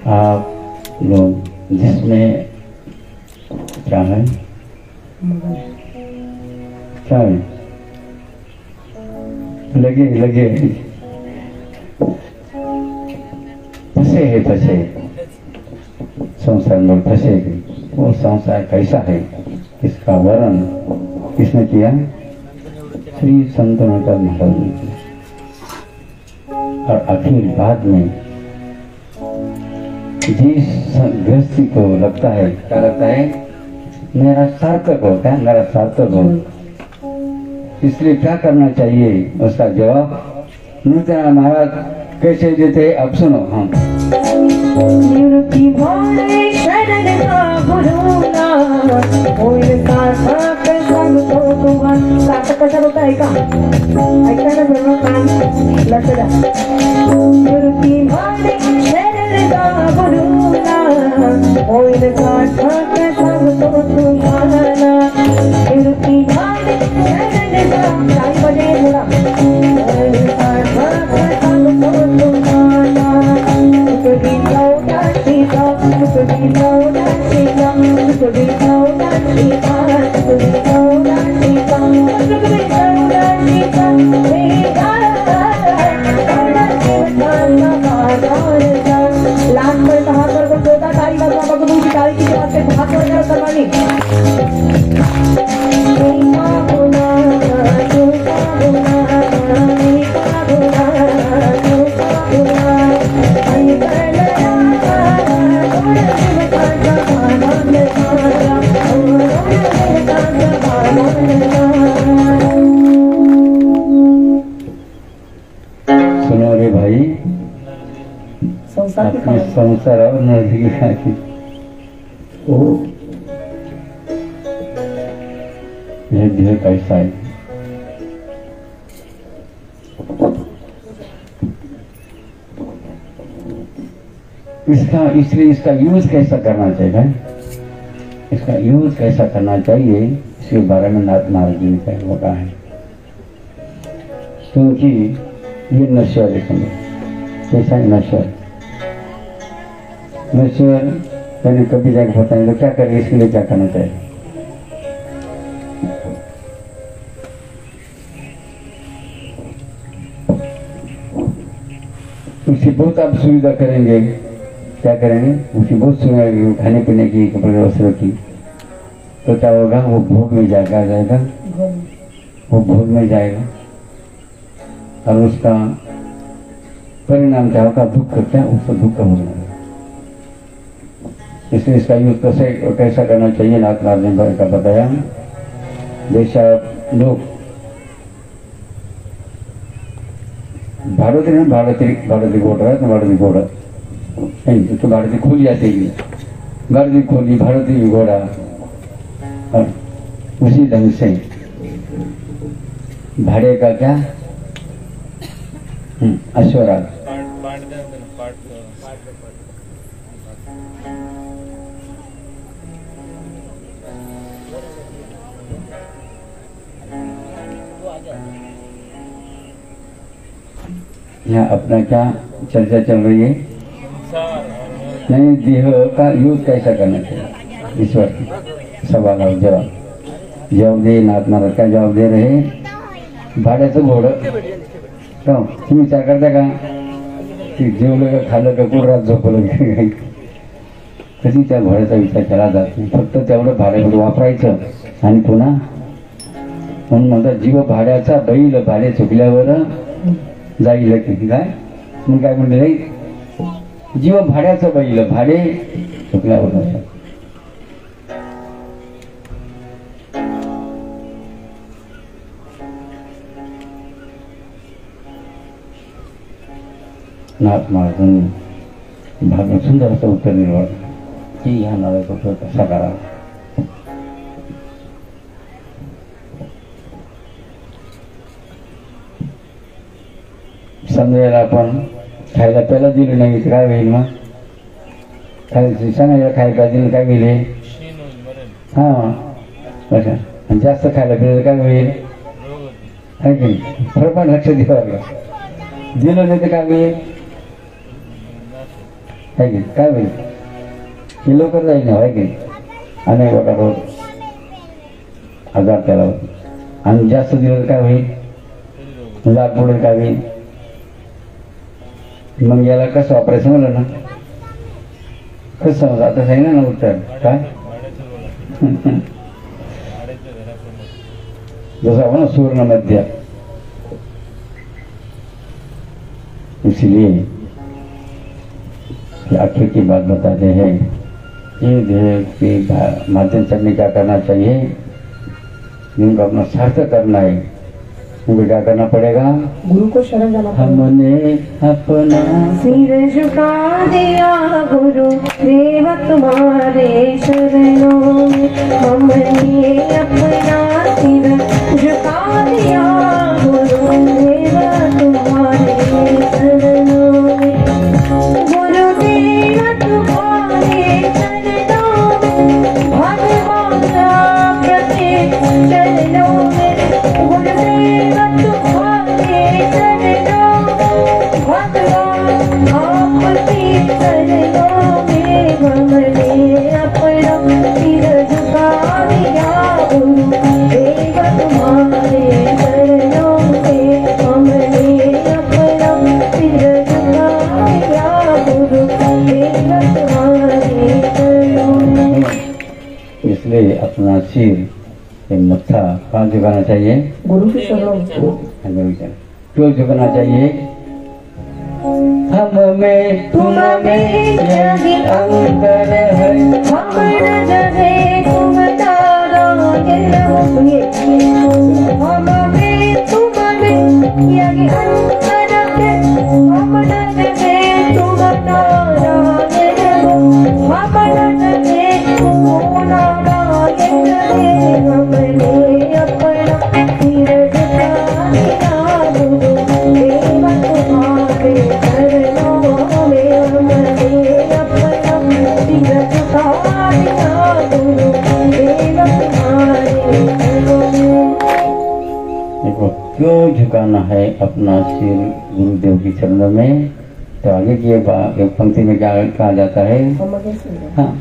आप लोग जिसमें क्या है? क्या है? लगे लगे फंसे है, फंसे संसार में फंसे. वो संसार कैसा है इसका वर्णन किसने किया? श्री संत निवृत्तानंद महाराज ने किया. और आखिर बाद में जिस गृहस्थी को लगता है, क्या लगता है? मेरा सार्थक हो, क्या मेरा सार्थक हो, इसलिए क्या करना चाहिए? उसका जवाब निवृत्तानंद महाराज कैसे देते अब सुनो. हम सार्थक कसा बोलता ऐका ऐका ना सर्व लक्ष द्या गुरुती भाडे शरणदा गुरुला होईल सार्थक सांगतो तुम्हाला गुरुती भाडे शरणदा काय बजे थोडा होईल सार्थक सांगतो तुम्हाला तुझी नवदा सीता तुझी नवदा सीता तुझी नवदा सीता तुझी नवदा सीता तुझी नवदा सीता लहानपर्यंत हात वर करतो टाळी बाजूला बघून तुमची टाळी किती वाजते हात वर करा सर्वांनी सुनो रे भाई अपने संसार और नजदीकी ओ यह देह कैसा है इसलिए इसका यूज कैसा करना चाहिए इसका यूज कैसा करना चाहिए इसके बारे में नाथ महाराज जी ने कहा है क्योंकि ये नश्वर है समझ कैसा है नश्वर मैंने कभी जाकर बताएं तो क्या करें इसके लिए क्या करना चाहिए उसकी बहुत आप सुविधा करेंगे क्या करेंगे उसकी बहुत सुविधा खाने पीने की कपड़े वस्त्रों की तो क्या होगा वो भोग में जाएगा वो भोग में जाएगा और उसका परिणाम क्या होगा दुख क्या उसका दुख कम होगा इसलिए इसका यूज कैसा करना चाहिए नाथ महाराज ने का बताया जैसा लोग भारती घोड़ा है तो भारती घोड़ा नहीं तो भारती खोल जाती है भारती खोली भारती घोड़ा और उसी ढंग से भाड़े का क्या अश्वराज यहाँ अपना क्या चर्चा चल रही है नहीं देह का यूज कैसा करना चाहिए ईश्वर सवाल और जवाब दे नाथ महाराज का जवाब दे रहे भाड्याचं घोडं का तुम्ही विचार करता का जेवलं का खाल्लं का कुठं झोपलं कधी त्या घोड्याचा विचार केला जात नाही फक्त तेवढं भाड्यामध्ये वापरायचं आणि पुन्हा म्हणून म्हणतात जीव भाड्याचा बैल भाडे चुकल्यावर जाईल की काय मग काय म्हणले जीव भाड्याचं बैल भाडे चुकल्यावर नाथ महाराजांनी भाग सुंदर असं उत्तर दिलं की ह्या नावाचा उपयोग कसा करावा समजायला आपण खायला प्यायला दिलं नाही तर काय होईल मग खायचं सांगायला खायला दिलं काय होईल हां अच्छा आणि जास्त खायला प्यायला काय होईल आहे की फरक पण लक्ष द्यावं लागलं दिलं नाही तर काय होईल आहे की काय होईल ही लवकर जाईल ना आहे की अनेक वाटा रोज आजार त्याला होतो आणि जास्त दिलं तर काय होईल लाख पुढे काय होईल मग याला कसं ऑपरेशन होलं ना कसं आता सांगितलं ना उत्तर काय जैसा अपना सूर्ण मध्य इसलिए आखिर की बात बताते हैं ये देह के माध्यम से क्या करना चाहिए जिनको अपना सार्थक करना है उनको क्या करना पड़ेगा गुरु को शरण जाना पड़ेगा हमने अपना सिर झुका दिया गुरु देव तुम्हारे चरणों में हमने अपना सिर झुका दिया कहाँ झुकाना चाहिए? गुरु के चरणों में। क्यों झुकना चाहिए? हम में तुम में यही अंतर है, हम न जगे तुम तारा के सुनिए, हम में तुम में यही अंतर है, हम न जगे तुम तारा के हम न जगे तुम तारा के हमने अपना सिर झुका दिया गुरु देव तुम्हारे चरणों में, हमने अपना सिर झुका दिया गुरु देव तुम्हारे चरणों में। देखो क्यों झुकाना है अपना सिर गुरुदेव के चरणों में? तो आगे की एक पंक्ति में क्या कहा जाता है? हाँ,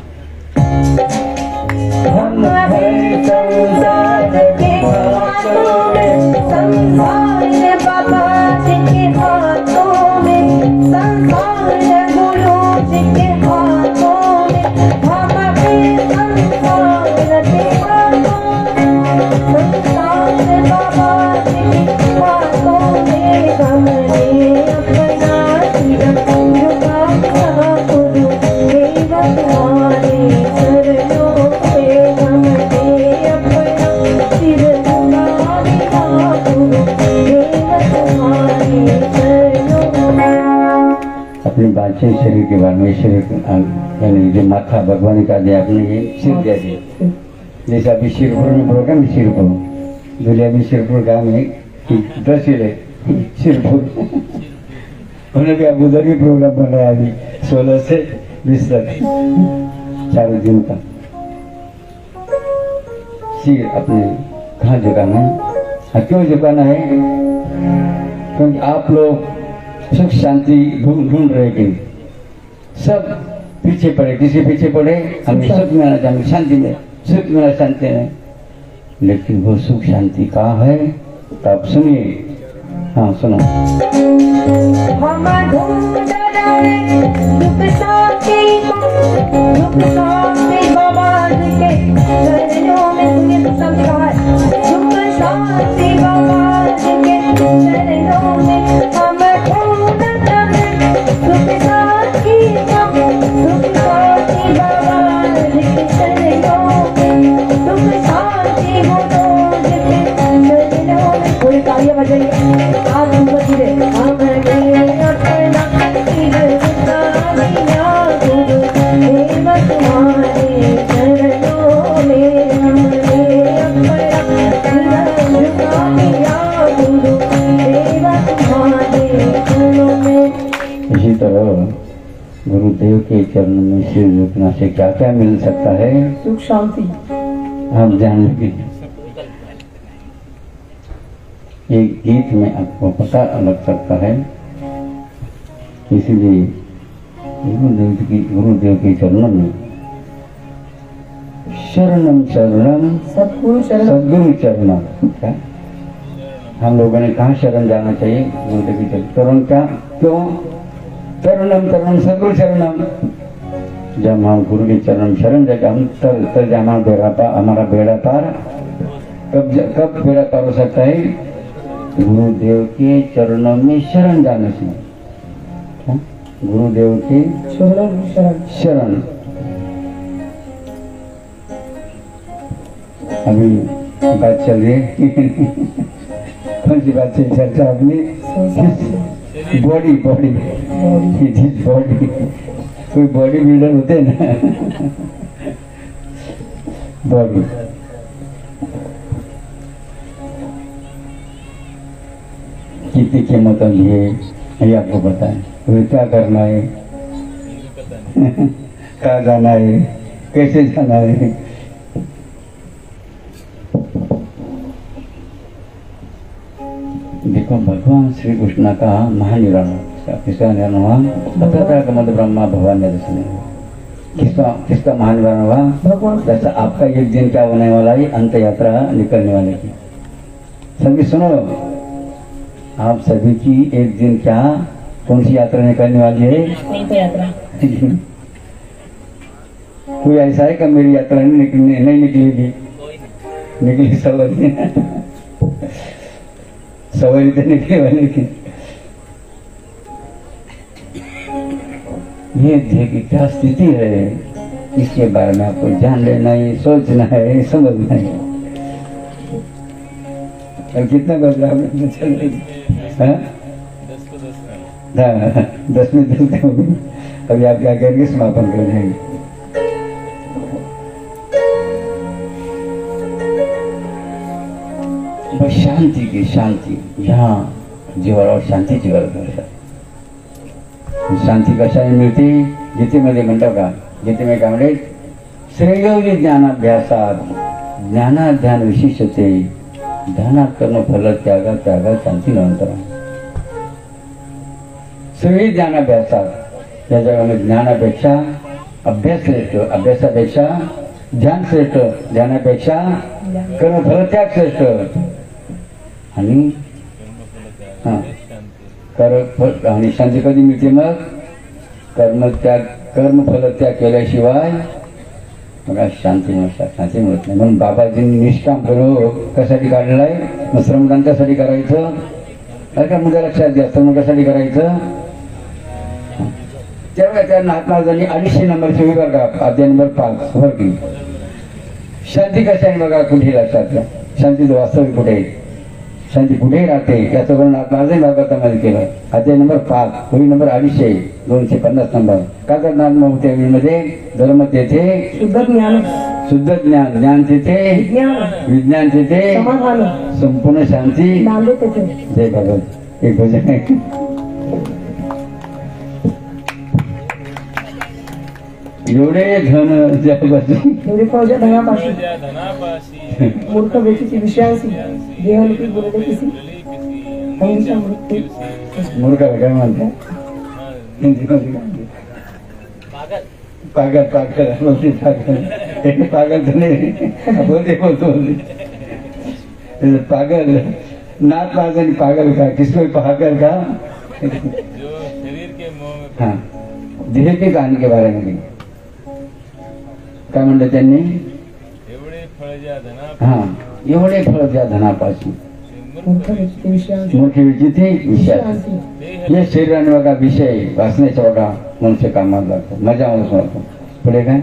हम हैं संसार के हाथों में, संसार बाबा जी के हाथों में, संसार गुरु जी के हाथों में, हम हैं संसार के हाथों में, संसार बाबा जी के हाथों में, हमने अपना सिर झुका दिया गुरु देव तुम्हारे चरणों में, हमने अपना सिर झुका दिया गुरु देव तुम्हारे चरणों में। अपने बादशाही शरीर के बारे में, शरीर यानी जो माथा भगवान का दिया, आपने ये सिर दिया दिया। जैसे अभी शिरपुर में प्रोग्राम, शिरपुर दुनिया में शिरपुर का में 10 है शिरपुर उन्होंने भी अब उधर भी प्रोग्राम बनाया अभी 16 से 20 तक 4 दिन का। सिर अपने कहाँ झुकाना है? क्यों झुकाना है? क्योंकि आप लोग सुख शांति ढूंढ रहे कि सब पीछे पड़े, किसी पीछे पड़े, हमें सुख मिलना चाहिए, शांति में सुख मिलना, शांति में, लेकिन वो सुख शांति कहाँ है? तो आप सुनिए। हाँ सुनो। हम ढूंढ रहे सुख शांति को, सुख शांति बाबा जी के चरणों में। सुनिए सुख शांति कहाँ है? सुख शांति बाबा जी के चरणों में, हम ढूंढ रहे सुख शांति को, सुख शांति बाबा जी के चरणों में, सुख शांति गुरु जी के चरणों में। कोई तालियां बजाइए आप बजरे, हमने अपना सिर झुका दिया गुरु देव तुम्हारे चरणों में, हमने अपना सिर झुका दिया गुरु देव तुम्हारे चरणों में। इसी तरह गुरुदेव के चरणों में सिर झुकने से क्या क्या मिल सकता है? सुख शांति। आप जान लगे, एक गीत में आपको पता लग सकता है। इसीलिए गुरुदेव के चरणों में शरणम शरणम सद्गुरु शरण, सद्गुरु चरणम। क्या हम लोगों ने कहाँ शरण जाना चाहिए? गुरुदेव के चरण। चरण क्या? क्यों? चरणम चरणम सद्गुरु चरणम। जब हम गुरु के चरण शरण जाकर हम तब हमारा बेड़ा पार। कब बेड़ा पार हो सकता है? गुरुदेव के चरणों में शरण जाने से। गुरुदेव के शरण। अभी बात चल रही है कौन सी बात से चर्चा? अपनी बॉडी बॉडी कोई बॉडी बिल्डर होते हैं ना बॉडी। कितनी कीमत है ये आपको पता है? तो क्या करना है, कहाँ जाना है, कैसे जाना है? देखो भगवान श्री कृष्ण का महानिर्वाण, किसका निर्वाण हुआ? तथा मद ब्रह्मा भगवान ने दर्शन। किसका महानिर्वाण हुआ? भगवान। जैसा आपका एक दिन क्या होने वाला है? अंत यात्रा निकलने वाले की। सभी सुनो, आप सभी की एक दिन क्या, कौन सी यात्रा निकलने वाली है? अंत यात्रा। कोई ऐसा है कि मेरी यात्रा नहीं निकलेगी? निकली सवारी सवारी तो निकली वाली की। ये देह की क्या स्थिति है, इसके बारे में आपको जान लेना है, सोचना है, समझना है। अब कितना बदलाव चल रही है? 10 में 10 होगी। अभी आप क्या करेंगे, समापन कर जाएंगे। बस शांती की शांती, यहाँ जीवाला और शांती जीवाला करतात। शांती कशाने मिळते? गीतेमध्ये म्हणतो का, गीतेमध्ये काय म्हणते, श्रेयोगी ज्ञानाभ्यासात ज्ञानाध्यान विशिष्यते ध्यानात कर्म फल त्यागा त्यागा शांती नंतर। श्रेय ज्ञानाभ्यासात, या जगामध्ये ज्ञानापेक्षा अभ्यास श्रेष्ठ, अभ्यासापेक्षा ध्यान श्रेष्ठ, ध्यानापेक्षा कर्मफल त्याग श्रेष्ठ। आणि आणि शांती कधी मिळते? मग कर्मफल त्याग केल्याशिवाय मला शांती नसतात, शांती मिळत नाही। म्हणून बाबाजींनी निष्काम करू कशासाठी काढलेला आहे? मग श्रमदान कशासाठी करायचं? अरे का मुद्दा लक्षात द्या, श्रम कशासाठी करायचं? तेव्हा त्या महात्माजांनी 250 नंबरचे विभाग, अध्याय नंबर 5 वर की शांती कशाने बघा, कुठे लक्षात घ्या। शांतीचं वास्तविक कुठे आहे, शांती कुठेही राहते याचं वर्णन महात्माजांनी भागवतामध्ये केलं। अध्याय नंबर 5 होळी नंबर 250 250 नंबर। का करणार मग त्यामध्ये धर्म तेथे शुद्ध ज्ञान, शुद्ध ज्ञान, ज्ञान तेथे विज्ञान तेथे समाधान, संपूर्ण शांती नांदे तेथे। जय भगवत। एक भजन आहे, एवढे धन जगपाशी, एवढे फौजा धनापाशी, मूर्ख व्यक्तीची विषयांशी देहलुकी बोलले किसी अहिंसा मृत्यू। मूर्ख काय म्हणतात? पागल पागल बोलते, पागल पागल तर नाही बोलते बोलतो बोलते पागल। नाथ महाराजांनी पागल का, किसको पागल का? हाँ, देह की कहानी के बारे में काय म्हणलं त्यांनी? हा, एवढे फळ ज्या धनापासून मूर्ख विचिती विषयाची। हे शरीराने बघा विषय वाचण्याच्या बघा मनुष्य कामात लागतो, मजा म्हणून होतो। पुढे काय?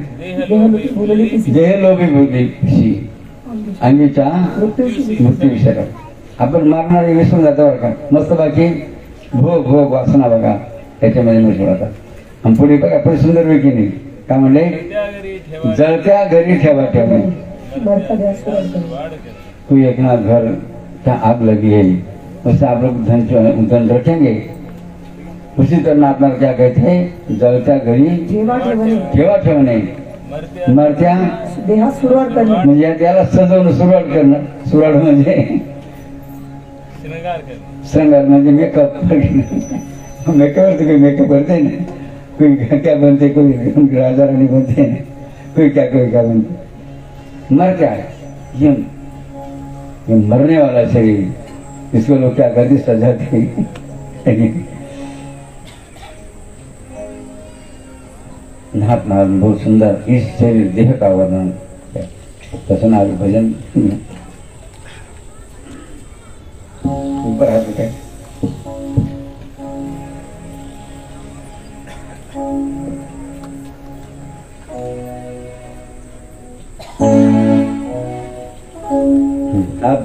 देह लोभी बुद्धी अंगीच्या मृत्यू विषय। आपण मारणारे विसरून जातो बरं का, मस्त बाकी भोग भोग वासना बघा त्याच्यामध्ये मिसळून जातात। आणि पुढे बघा पुढे सुंदर वेळी नाही काय म्हणले? जळत्या घरी ठेवा ठेवणे, कोई एक ना घर क्या आग लगी है, उससे आप लोग धन रखेंगे। उसी तरह अपना क्या कहते हैं? जलत्या घरी ठेवा ठेवणे, मरत्या देहात सुरुवात करणे, म्हणजे त्याला सजवणं सुरुवात करणं। सुरुवात म्हणजे श्रृंगार म्हणजे मेकअप। मेकअप तो कोई मेकअप करते ना, कोई क्या बनते, कोई राजा रानी बनते, कोई क्या बनते। मर क्या है? ये मरने वाला शरीर, इसको लोग क्या करते? सजाते। महात्मा बहुत सुंदर इस शरीर देह का वर्णन तसन आगे भजन ऊपर हाथ उठाए। आप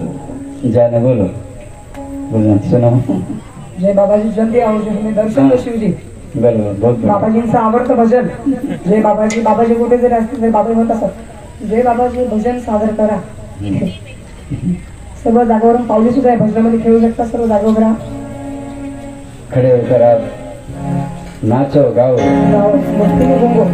जाने बोलो, बोलना सुनो। जय बाबाजी जल्दी आओ, जो हमें दर्शन दो शिवजी। बोलो बहुत बाबाजींचं आवडतं भजन जय बाबाजी। बाबाजी कुठे जरी असतील तरी बाबाजी म्हणत असत जय बाबाजी भजन सादर करा। सर्व जागेवरून पावली सुद्धा आहे भजनामध्ये खेळू शकता, सर्व जागेवर राहा, खड़े होकर आप नाचो गाओ मस्ती में घूमो।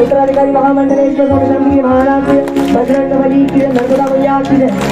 उत्तराधिकारी महामंडलेश्वर स्वामी महाराज बजरंग बली की नर्मदा मैया की